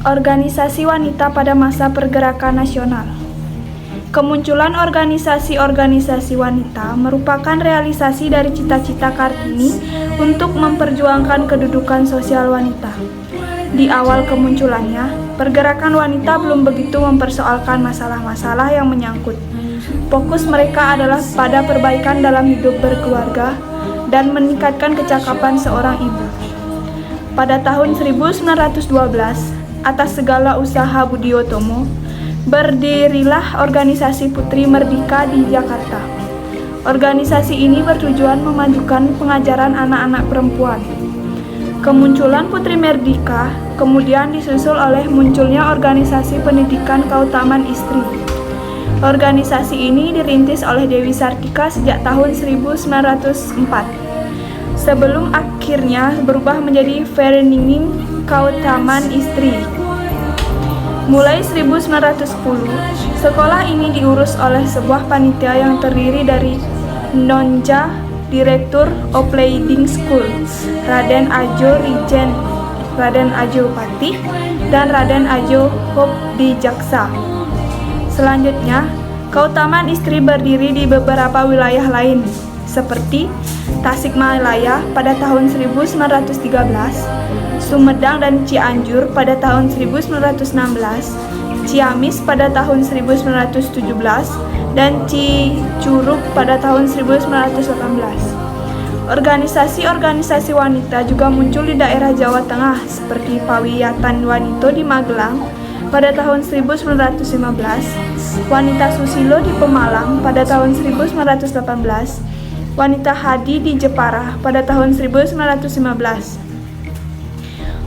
Organisasi wanita pada masa pergerakan nasional. Kemunculan organisasi-organisasi wanita merupakan realisasi dari cita-cita Kartini untuk memperjuangkan kedudukan sosial wanita. Di awal kemunculannya, pergerakan wanita belum begitu mempersoalkan masalah-masalah yang menyangkut. Fokus mereka adalah pada perbaikan dalam hidup berkeluarga dan meningkatkan kecakapan seorang ibu. Pada tahun 1912, atas segala usaha Budiotomo, berdirilah organisasi Putri Merdika di Jakarta. Organisasi ini bertujuan memajukan pengajaran anak-anak perempuan. Kemunculan Putri Merdika kemudian disusul oleh munculnya organisasi pendidikan keutamaan istri. Organisasi ini dirintis oleh Dewi Sartika sejak tahun 1904. Sebelum akhirnya berubah menjadi Vereniging Keutamaan Istri. Mulai 1910, sekolah ini diurus oleh sebuah panitia yang terdiri dari Nonja, Direktur Opleiding School, Raden Ajo Rijen, Raden Ajo Pati, dan Raden Ajo Hop di Jaksa. Selanjutnya, keutamaan istri berdiri di beberapa wilayah lain, seperti Tasikmalaya pada tahun 1913, Sumedang dan Cianjur pada tahun 1916, Ciamis pada tahun 1917, dan Cicurug pada tahun 1918. Organisasi-organisasi wanita juga muncul di daerah Jawa Tengah seperti Pawiyatan Wanito di Magelang pada tahun 1915, Wanita Susilo di Pemalang pada tahun 1918, Wanita Hadi di Jepara pada tahun 1915.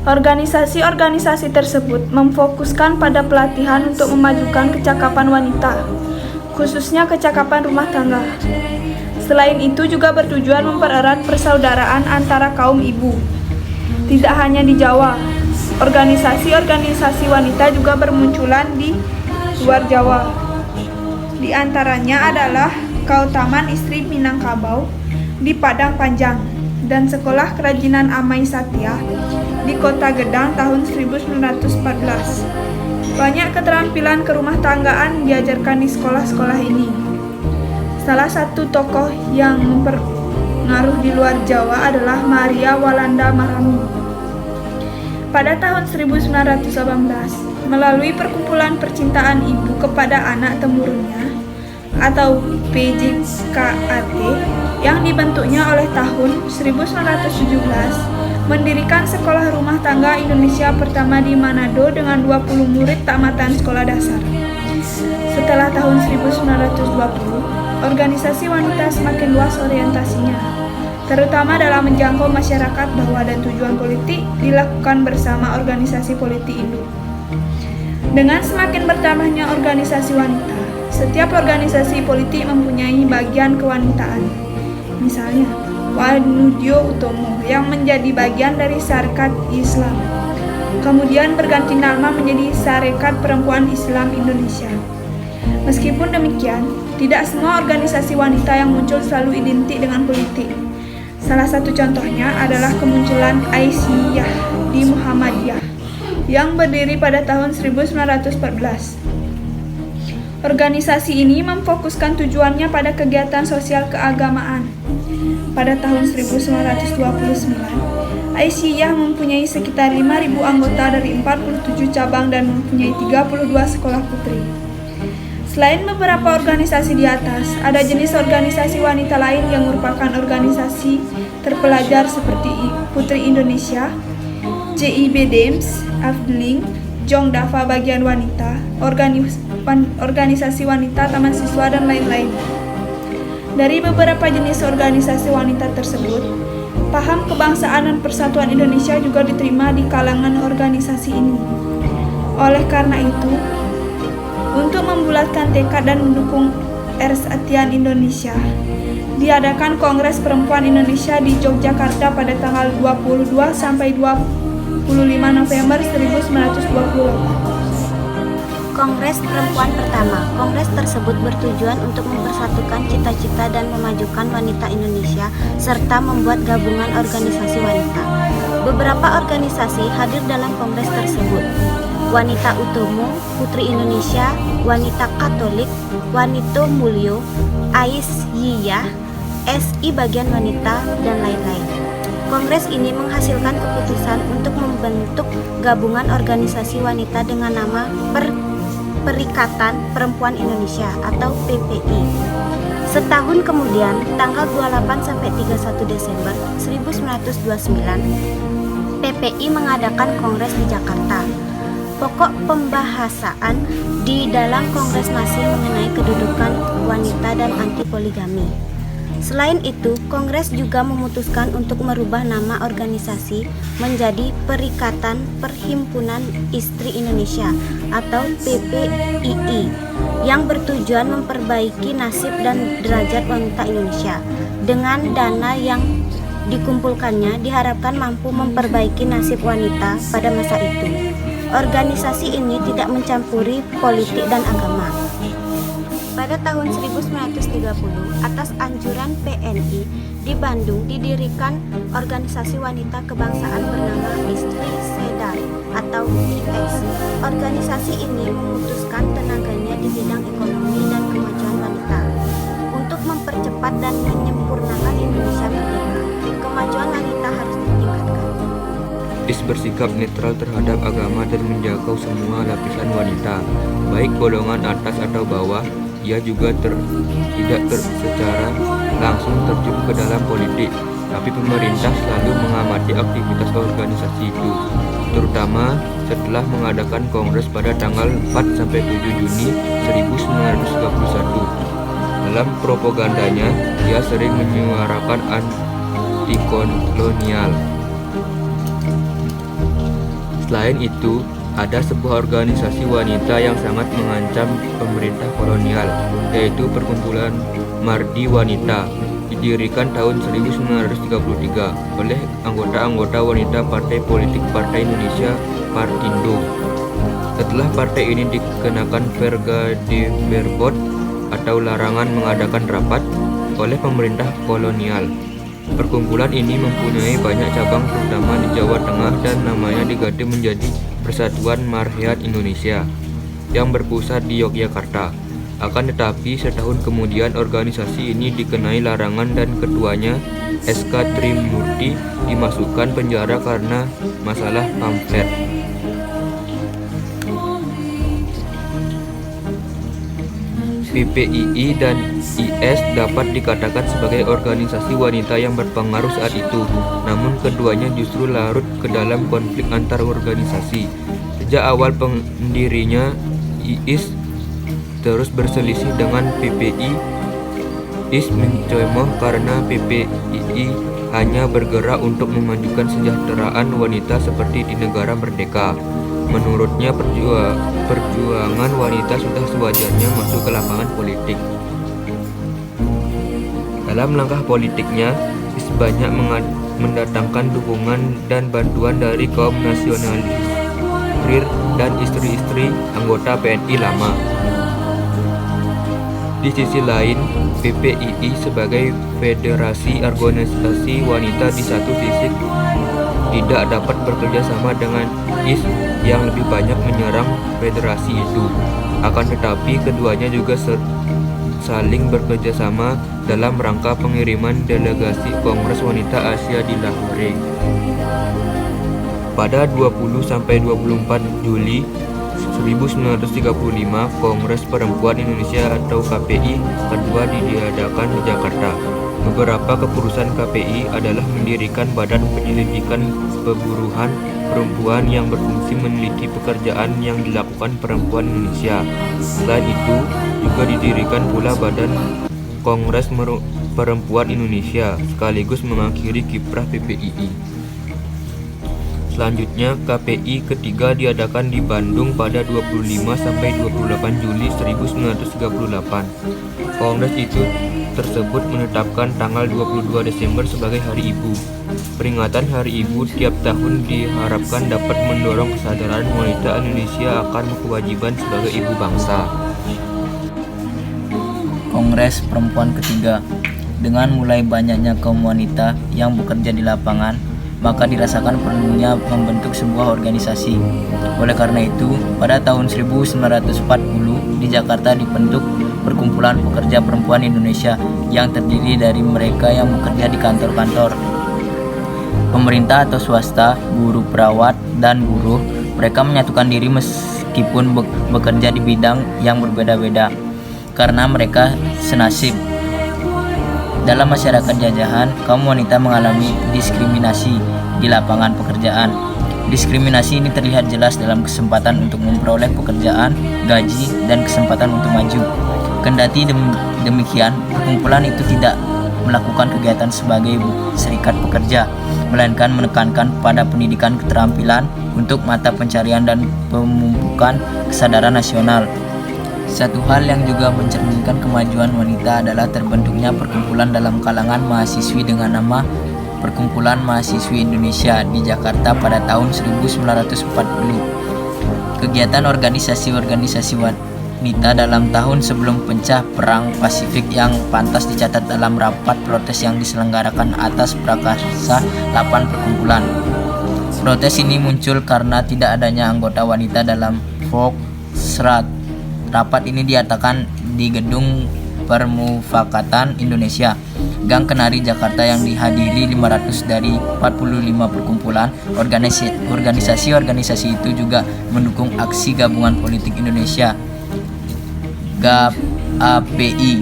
Organisasi-organisasi tersebut memfokuskan pada pelatihan untuk memajukan kecakapan wanita, khususnya kecakapan rumah tangga. Selain itu juga bertujuan mempererat persaudaraan antara kaum ibu. Tidak hanya di Jawa, organisasi-organisasi wanita juga bermunculan di luar Jawa. Di antaranya adalah Keutamaan Istri Minangkabau di Padang Panjang dan Sekolah Kerajinan Amai Satya di Kota Gedang tahun 1914. Banyak keterampilan kerumah tanggaan diajarkan di sekolah-sekolah ini. Salah satu tokoh yang mempengaruh di luar Jawa adalah Maria Walanda Marami. Pada tahun 1918, melalui Perkumpulan Percintaan Ibu kepada Anak Temurunnya atau PJKAT yang dibentuknya oleh tahun 1917, mendirikan Sekolah Rumah Tangga Indonesia pertama di Manado dengan 20 murid tamatan sekolah dasar. Setelah tahun 1920, organisasi wanita semakin luas orientasinya, terutama dalam menjangkau masyarakat bawah dan tujuan politik dilakukan bersama organisasi politik induk. Dengan semakin bertambahnya organisasi wanita, setiap organisasi politik mempunyai bagian kewanitaan. Misalnya, Wanudyo Utomo yang menjadi bagian dari Sarekat Islam, kemudian berganti nama menjadi Sarekat Perempuan Islam Indonesia. Meskipun demikian, tidak semua organisasi wanita yang muncul selalu identik dengan politik. Salah satu contohnya adalah kemunculan Aisyah di Muhammadiyah yang berdiri pada tahun 1914. Organisasi ini memfokuskan tujuannya pada kegiatan sosial keagamaan. Pada tahun 1929, Aisyah mempunyai sekitar 5.000 anggota dari 47 cabang dan mempunyai 32 sekolah putri. Selain beberapa organisasi di atas, ada jenis organisasi wanita lain yang merupakan organisasi terpelajar seperti Putri Indonesia, JIB Dems, Afdeling, Jong Dava Bagian Wanita, organisasi wanita Taman Siswa, dan lain-lain. Dari beberapa jenis organisasi wanita tersebut, paham kebangsaan dan persatuan Indonesia juga diterima di kalangan organisasi ini. Oleh karena itu, untuk membulatkan tekad dan mendukung Persatuan Indonesia, diadakan Kongres Perempuan Indonesia di Yogyakarta pada tanggal 22 sampai 25 November 1928. Kongres Perempuan pertama. Kongres tersebut bertujuan untuk mempersatukan cita-cita dan memajukan wanita Indonesia serta membuat gabungan organisasi wanita. Beberapa organisasi hadir dalam kongres tersebut. Wanita Utomo, Putri Indonesia, Wanita Katolik, Wanita Mulyo, Ais Yiyah, SI Bagian Wanita, dan lain-lain. Kongres ini menghasilkan keputusan untuk membentuk gabungan organisasi wanita dengan nama Perikatan Perempuan Indonesia atau PPI. Setahun kemudian, tanggal 28 sampai 31 Desember 1929, PPI mengadakan kongres di Jakarta. Pokok pembahasan di dalam kongres masih mengenai kedudukan wanita dan anti poligami. Selain itu, kongres juga memutuskan untuk merubah nama organisasi menjadi Perikatan Perhimpunan Istri Indonesia atau PPII yang bertujuan memperbaiki nasib dan derajat wanita Indonesia. Dengan dana yang dikumpulkannya diharapkan mampu memperbaiki nasib wanita pada masa itu. Organisasi ini tidak mencampuri politik dan agama. Pada tahun 1930, atas anjuran PNI di Bandung didirikan organisasi wanita kebangsaan bernama Istri Sedar atau IS. Organisasi ini memutuskan tenaganya di bidang ekonomi dan kemajuan wanita untuk mempercepat dan menyempurnakan Indonesia merdeka. Kemajuan wanita harus ditingkatkan. IS bersikap netral terhadap agama dan menjangkau semua lapisan wanita, baik golongan atas atau bawah. Ia juga tidak secara langsung terjun ke dalam politik, tapi pemerintah selalu mengamati aktivitas organisasi itu, terutama setelah mengadakan kongres pada tanggal 4-7 Juni 1931. Dalam propagandanya, ia sering menyuarakan anti-kolonial. Selain itu, ada sebuah organisasi wanita yang sangat mengancam pemerintah kolonial, yaitu Perkumpulan Mardi Wanita, didirikan tahun 1933 oleh anggota-anggota wanita Partai Politik Partai Indonesia Partindo. Setelah partai ini dikenakan Verga de Verbod atau larangan mengadakan rapat oleh pemerintah kolonial, perkumpulan ini mempunyai banyak cabang terutama di Jawa Tengah dan namanya diganti menjadi Persatuan Marheat Indonesia yang berpusat di Yogyakarta. Akan tetapi setahun kemudian organisasi ini dikenai larangan dan ketuanya SK Trimurti dimasukkan penjara karena masalah pamflet. PPII dan IS dapat dikatakan sebagai organisasi wanita yang berpengaruh saat itu, namun keduanya justru larut ke dalam konflik antar organisasi. Sejak awal pendirinya, IS terus berselisih dengan PPI. IS mencemoh karena PPII hanya bergerak untuk memajukan kesejahteraan wanita seperti di negara merdeka. Menurutnya perjuangan wanita sudah sewajarnya masuk ke lapangan politik. Dalam langkah politiknya, IS banyak mendatangkan dukungan dan bantuan dari kaum nasionalis, kurir, dan istri-istri anggota PNI lama. Di sisi lain, PPII sebagai federasi organisasi wanita di satu sisi tidak dapat bekerja sama dengan IS yang lebih banyak menyerang federasi itu. Akan tetapi keduanya juga saling bekerja sama dalam rangka pengiriman delegasi Kongres Wanita Asia di Lahore. Pada 20-24 Juli 1935, Kongres Perempuan Indonesia atau KPI kedua diadakan di Jakarta. Beberapa keputusan KPI adalah mendirikan Badan Penyelidikan Perburuhan Perempuan yang berfungsi meneliti pekerjaan yang dilakukan perempuan Indonesia. Selain itu, juga didirikan pula Badan Kongres Perempuan Indonesia, sekaligus mengakhiri kiprah PPII. Selanjutnya, KPI ketiga diadakan di Bandung pada 25-28 Juli 1938. Kongres itu tersebut menetapkan tanggal 22 Desember sebagai Hari Ibu. Peringatan Hari Ibu tiap tahun diharapkan dapat mendorong kesadaran wanita Indonesia akan kewajiban sebagai ibu bangsa. Kongres Perempuan ketiga. Dengan mulai banyaknya kaum wanita yang bekerja di lapangan, maka dirasakan perlunya membentuk sebuah organisasi. Oleh karena itu, pada tahun 1940 di Jakarta dibentuk Perkumpulan Pekerja Perempuan Indonesia yang terdiri dari mereka yang bekerja di kantor-kantor pemerintah atau swasta, guru, perawat, dan buruh. Mereka menyatukan diri meskipun bekerja di bidang yang berbeda-beda karena mereka senasib. Dalam masyarakat jajahan, kaum wanita mengalami diskriminasi di lapangan pekerjaan. Diskriminasi ini terlihat jelas dalam kesempatan untuk memperoleh pekerjaan, gaji, dan kesempatan untuk maju. Kendati demikian, perkumpulan itu tidak melakukan kegiatan sebagai serikat pekerja, melainkan menekankan pada pendidikan keterampilan untuk mata pencarian dan pemupukan kesadaran nasional. Satu hal yang juga mencerminkan kemajuan wanita adalah terbentuknya perkumpulan dalam kalangan mahasiswi dengan nama Perkumpulan Mahasiswi Indonesia di Jakarta pada tahun 1940. Kegiatan organisasi-organisasi wanita dalam tahun sebelum pencah Perang Pasifik yang pantas dicatat dalam rapat protes yang diselenggarakan atas prakarsa 8 perkumpulan. Protes ini muncul karena tidak adanya anggota wanita dalam Volksrat. Rapat ini diadakan di Gedung Permufakatan Indonesia, Gang Kenari, Jakarta yang dihadiri 500 dari 45 perkumpulan. Organisasi-organisasi itu juga mendukung aksi Gabungan Politik Indonesia (GAPI)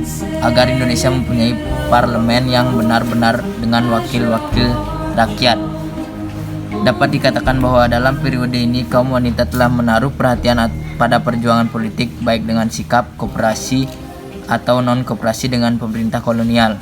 agar Indonesia mempunyai parlemen yang benar-benar dengan wakil-wakil rakyat. Dapat dikatakan bahwa dalam periode ini kaum wanita telah menaruh perhatian pada perjuangan politik baik dengan sikap koperasi atau non-koperasi dengan pemerintah kolonial.